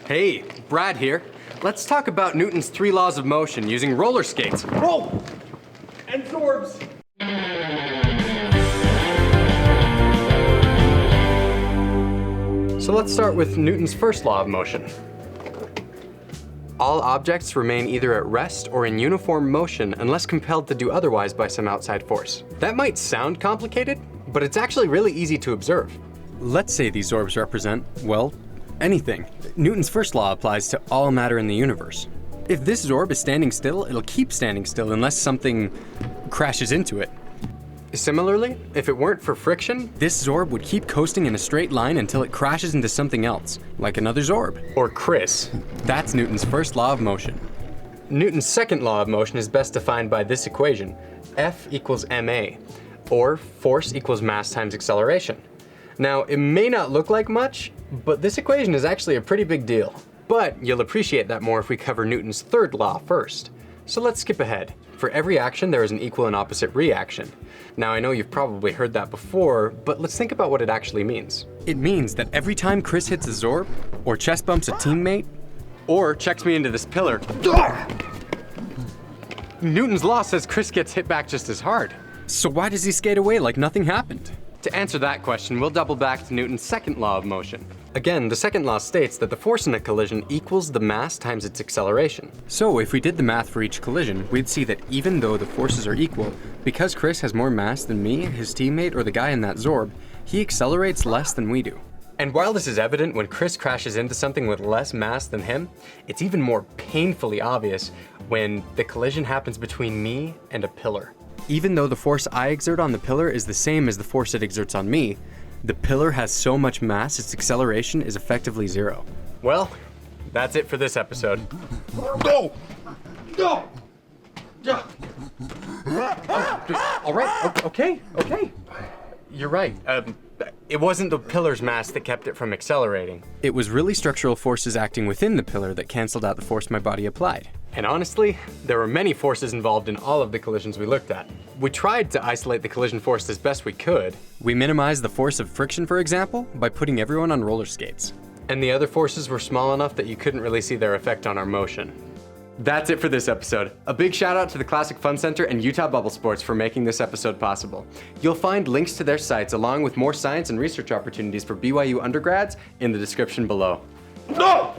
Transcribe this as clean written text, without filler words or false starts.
Hey, Brad here. Let's talk about Newton's 3 laws of motion using roller skates. Whoa! And Zorbs! So let's start with Newton's first law of motion. All objects remain either at rest or in uniform motion unless compelled to do otherwise by some outside force. That might sound complicated, but it's actually really easy to observe. Let's say these orbs represent, well, anything. Newton's first law applies to all matter in the universe. If this orb is standing still, it'll keep standing still unless something crashes into it. Similarly, if it weren't for friction, this Zorb would keep coasting in a straight line until it crashes into something else, like another Zorb. Or Chris. That's Newton's first law of motion. Newton's second law of motion is best defined by this equation, F equals ma, or force equals mass times acceleration. Now, it may not look like much, but this equation is actually a pretty big deal. But you'll appreciate that more if we cover Newton's third law first. So let's skip ahead. For every action, there is an equal and opposite reaction. Now, I know you've probably heard that before, but let's think about what it actually means. It means that every time Chris hits a Zorb, or chest bumps a teammate, or checks me into this pillar, Newton's law says Chris gets hit back just as hard. So why does he skate away like nothing happened? To answer that question, we'll double back to Newton's second law of motion. Again, the second law states that the force in a collision equals the mass times its acceleration. So if we did the math for each collision, we'd see that even though the forces are equal, because Chris has more mass than me, his teammate, or the guy in that Zorb, he accelerates less than we do. And while this is evident when Chris crashes into something with less mass than him, it's even more painfully obvious when the collision happens between me and a pillar. Even though the force I exert on the pillar is the same as the force it exerts on me, the pillar has so much mass its acceleration is effectively zero. Well, that's it for this episode. Go! Go! All right, okay. You're right. It wasn't the pillar's mass that kept it from accelerating. It was really structural forces acting within the pillar that canceled out the force my body applied. And honestly, there were many forces involved in all of the collisions we looked at. We tried to isolate the collision force as best we could. We minimized the force of friction, for example, by putting everyone on roller skates. And the other forces were small enough that you couldn't really see their effect on our motion. That's it for this episode. A big shout out to the Classic Fun Center and Utah Bubble Sports for making this episode possible. You'll find links to their sites along with more science and research opportunities for BYU undergrads in the description below. No!